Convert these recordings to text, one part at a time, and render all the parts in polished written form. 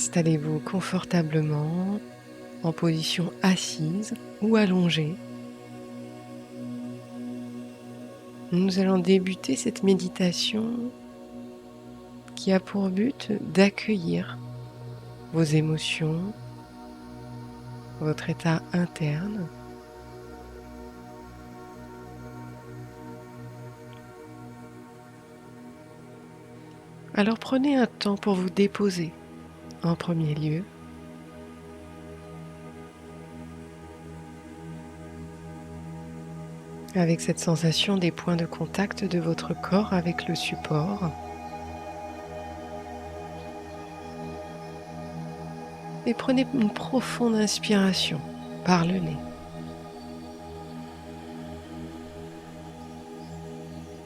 Installez-vous confortablement en position assise ou allongée. Nous allons débuter cette méditation qui a pour but d'accueillir vos émotions, votre état interne. Alors prenez un temps pour vous déposer en premier lieu. Avec cette sensation des points de contact de votre corps avec le support. Et prenez une profonde inspiration par le nez.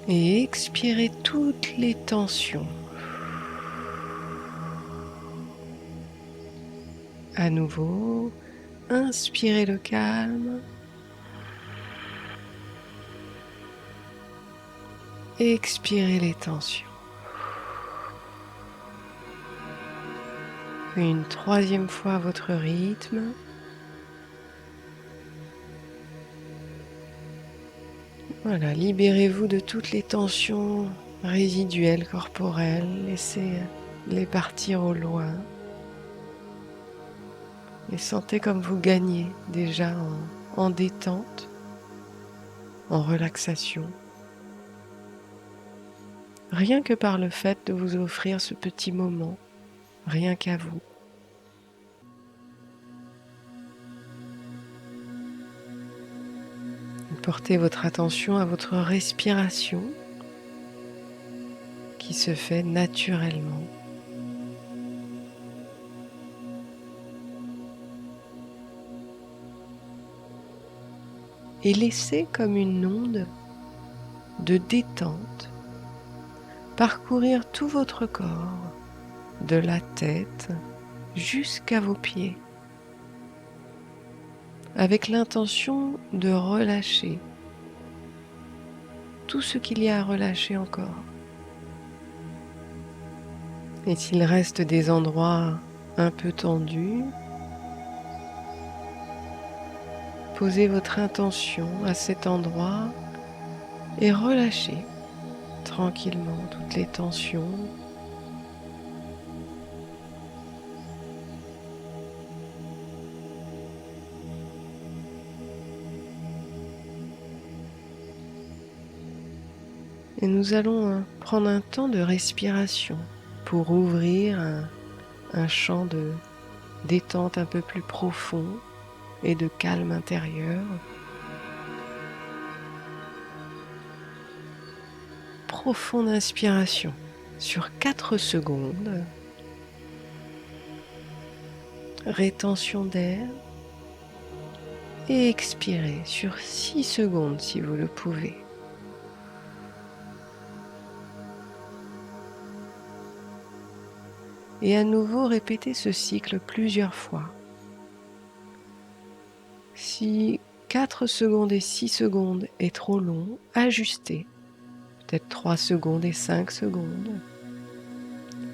Et expirez toutes les tensions. À nouveau, inspirez le calme. Expirez les tensions. Une troisième fois à votre rythme. Voilà, libérez-vous de toutes les tensions résiduelles corporelles. Laissez-les partir au loin. Et sentez comme vous gagnez déjà en détente, en relaxation. Rien que par le fait de vous offrir ce petit moment, rien qu'à vous. Portez votre attention à votre respiration qui se fait naturellement. Et laissez comme une onde de détente parcourir tout votre corps, de la tête jusqu'à vos pieds, avec l'intention de relâcher tout ce qu'il y a à relâcher encore. Et s'il reste des endroits un peu tendus, posez votre intention à cet endroit et relâchez tranquillement toutes les tensions. Et nous allons prendre un temps de respiration pour ouvrir un champ de détente un peu plus profond et de calme intérieur. Profonde inspiration sur 4 secondes. Rétention d'air. Et expirez sur 6 secondes si vous le pouvez. Et à nouveau, répétez ce cycle plusieurs fois. Si 4 secondes et 6 secondes est trop long, ajustez. Peut-être 3 secondes et 5 secondes.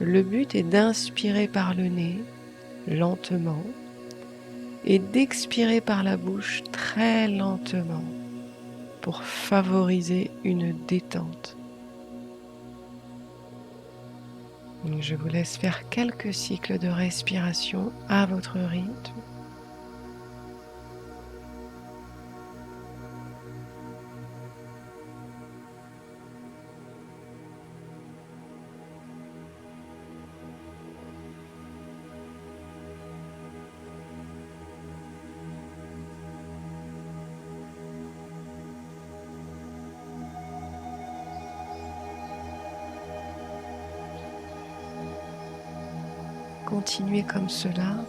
Le but est d'inspirer par le nez, lentement, et d'expirer par la bouche très lentement pour favoriser une détente. Je vous laisse faire quelques cycles de respiration à votre rythme. Continuez comme cela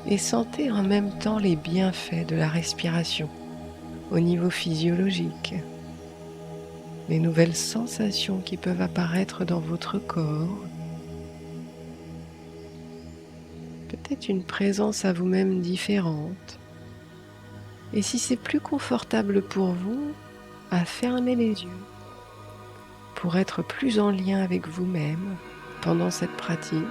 et sentez en même temps les bienfaits de la respiration au niveau physiologique, les nouvelles sensations qui peuvent apparaître dans votre corps, peut-être une présence à vous-même différente. Et si c'est plus confortable pour vous, à fermer les yeux pour être plus en lien avec vous-même pendant cette pratique.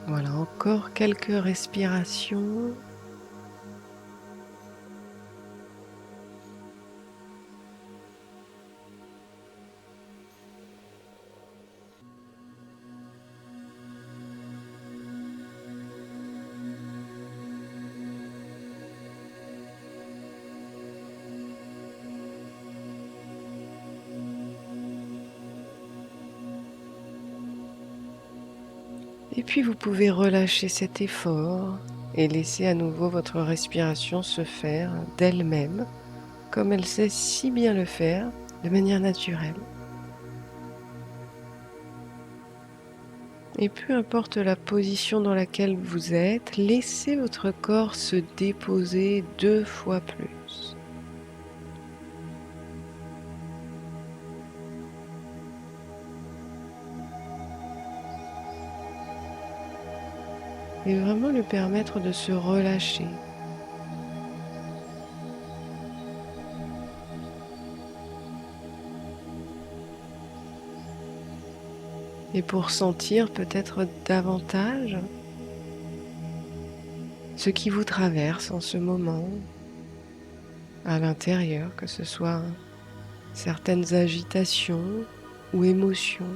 Voilà, encore quelques respirations. Et puis vous pouvez relâcher cet effort et laisser à nouveau votre respiration se faire d'elle-même, comme elle sait si bien le faire, de manière naturelle. Et peu importe la position dans laquelle vous êtes, laissez votre corps se déposer 2 fois plus. Et vraiment lui permettre de se relâcher. Et pour sentir peut-être davantage ce qui vous traverse en ce moment à l'intérieur, que ce soit certaines agitations ou émotions.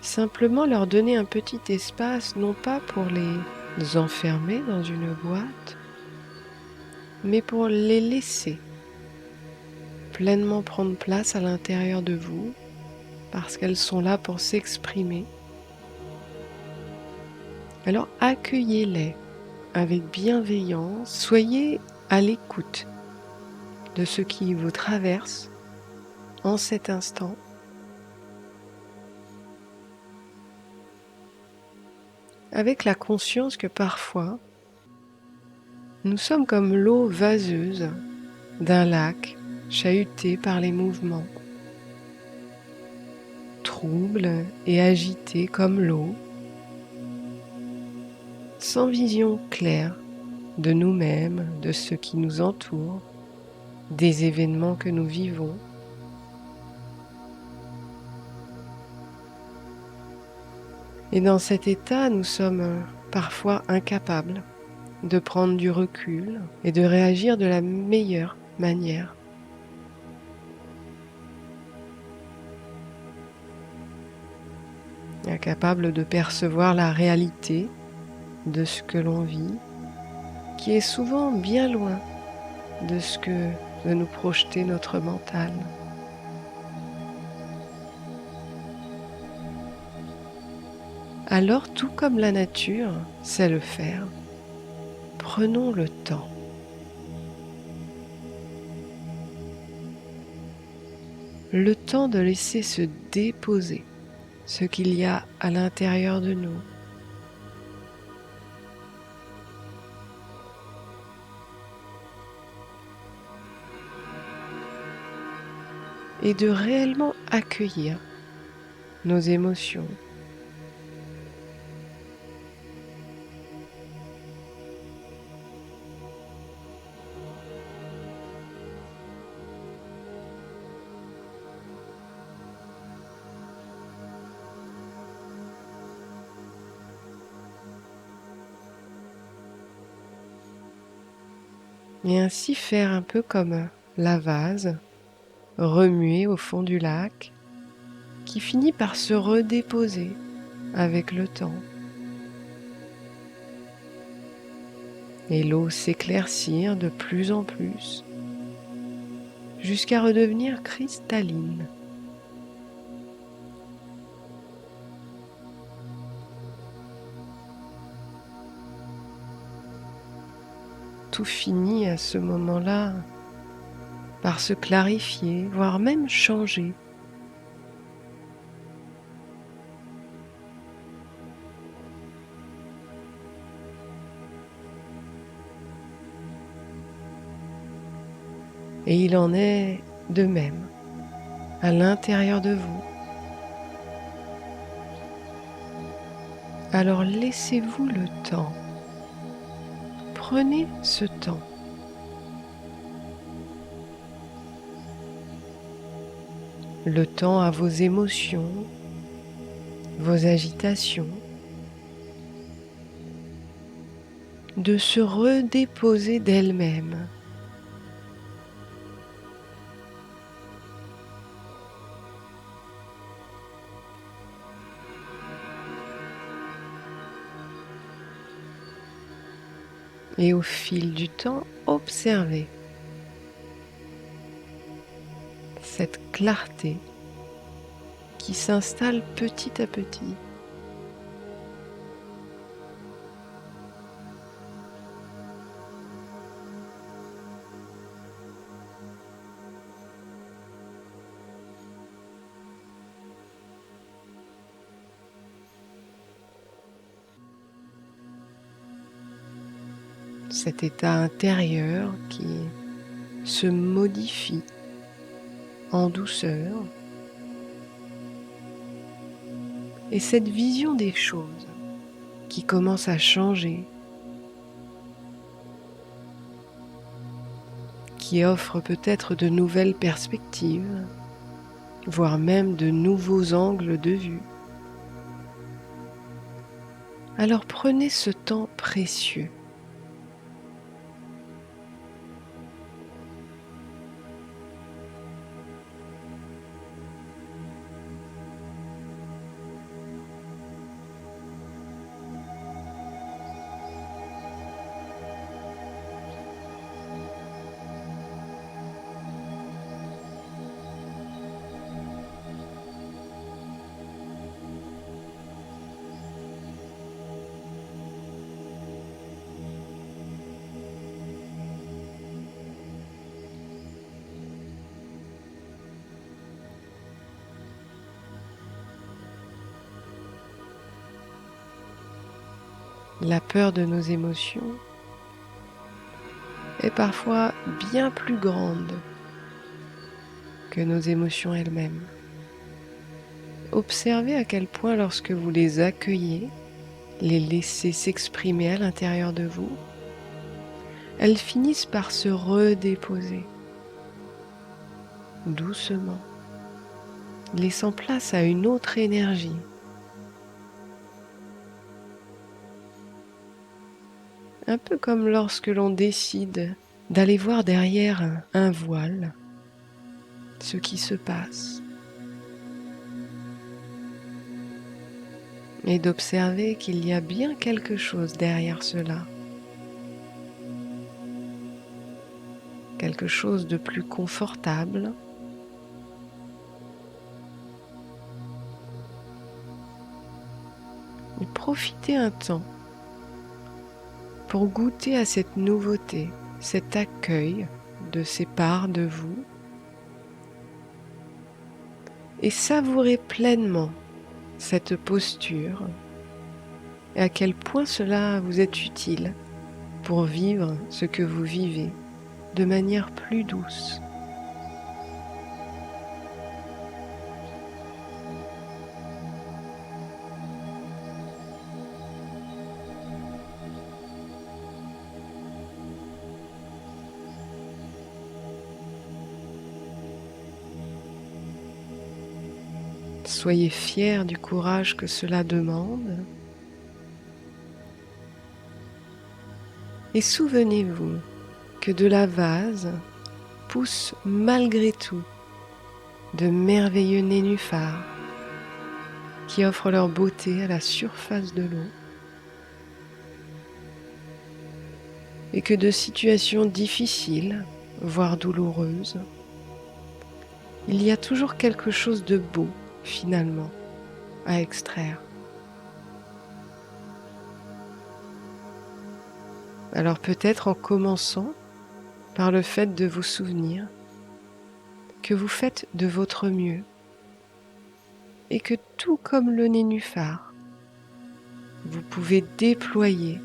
Simplement leur donner un petit espace, non pas pour les enfermer dans une boîte, mais pour les laisser pleinement prendre place à l'intérieur de vous, parce qu'elles sont là pour s'exprimer. Alors accueillez-les avec bienveillance, soyez à l'écoute de ce qui vous traverse en cet instant. Avec la conscience que parfois, nous sommes comme l'eau vaseuse d'un lac chahuté par les mouvements, trouble et agité comme l'eau, sans vision claire de nous-mêmes, de ce qui nous entoure, des événements que nous vivons. Et dans cet état, nous sommes parfois incapables de prendre du recul et de réagir de la meilleure manière. Incapables de percevoir la réalité de ce que l'on vit, qui est souvent bien loin de ce que veut nous projeter notre mental. Alors, tout comme la nature sait le faire, prenons le temps. Le temps de laisser se déposer ce qu'il y a à l'intérieur de nous. Et de réellement accueillir nos émotions. Et ainsi faire un peu comme la vase remuée au fond du lac qui finit par se redéposer avec le temps. Et l'eau s'éclaircir de plus en plus jusqu'à redevenir cristalline. Tout finit à ce moment-là par se clarifier, voire même changer. Et il en est de même à l'intérieur de vous. Alors laissez-vous le temps. Prenez ce temps. Le temps à vos émotions, vos agitations, de se redéposer d'elle-même. Et au fil du temps, observez cette clarté qui s'installe petit à petit. Cet état intérieur qui se modifie en douceur et cette vision des choses qui commence à changer, qui offre peut-être de nouvelles perspectives, voire même de nouveaux angles de vue. Alors prenez ce temps précieux. La peur de nos émotions est parfois bien plus grande que nos émotions elles-mêmes. Observez à quel point lorsque vous les accueillez, les laissez s'exprimer à l'intérieur de vous, elles finissent par se redéposer doucement, laissant place à une autre énergie. Un peu comme lorsque l'on décide d'aller voir derrière un voile ce qui se passe et d'observer qu'il y a bien quelque chose derrière cela, quelque chose de plus confortable, et profitez un temps pour goûter à cette nouveauté, cet accueil de ces parts de vous et savourez pleinement cette posture et à quel point cela vous est utile pour vivre ce que vous vivez de manière plus douce. Soyez fiers du courage que cela demande et souvenez-vous que de la vase poussent malgré tout de merveilleux nénuphars qui offrent leur beauté à la surface de l'eau et que de situations difficiles, voire douloureuses, il y a toujours quelque chose de beau finalement à extraire. Alors peut-être en commençant par le fait de vous souvenir que vous faites de votre mieux et que tout comme le nénuphar, vous pouvez déployer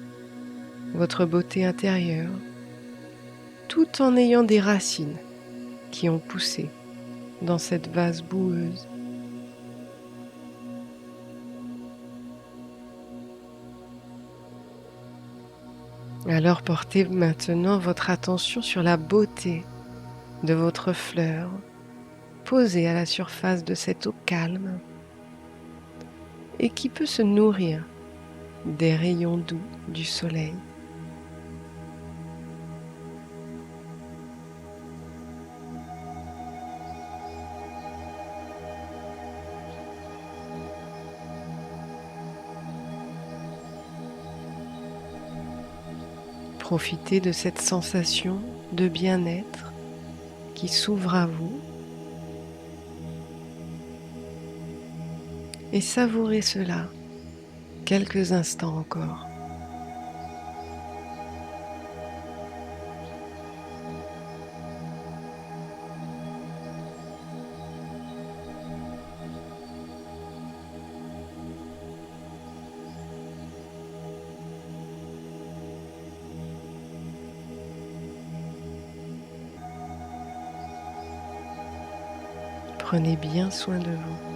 votre beauté intérieure tout en ayant des racines qui ont poussé dans cette vase boueuse. Alors portez maintenant votre attention sur la beauté de votre fleur, posée à la surface de cette eau calme et qui peut se nourrir des rayons doux du soleil. Profitez de cette sensation de bien-être qui s'ouvre à vous et savourez cela quelques instants encore. Prenez bien soin de vous.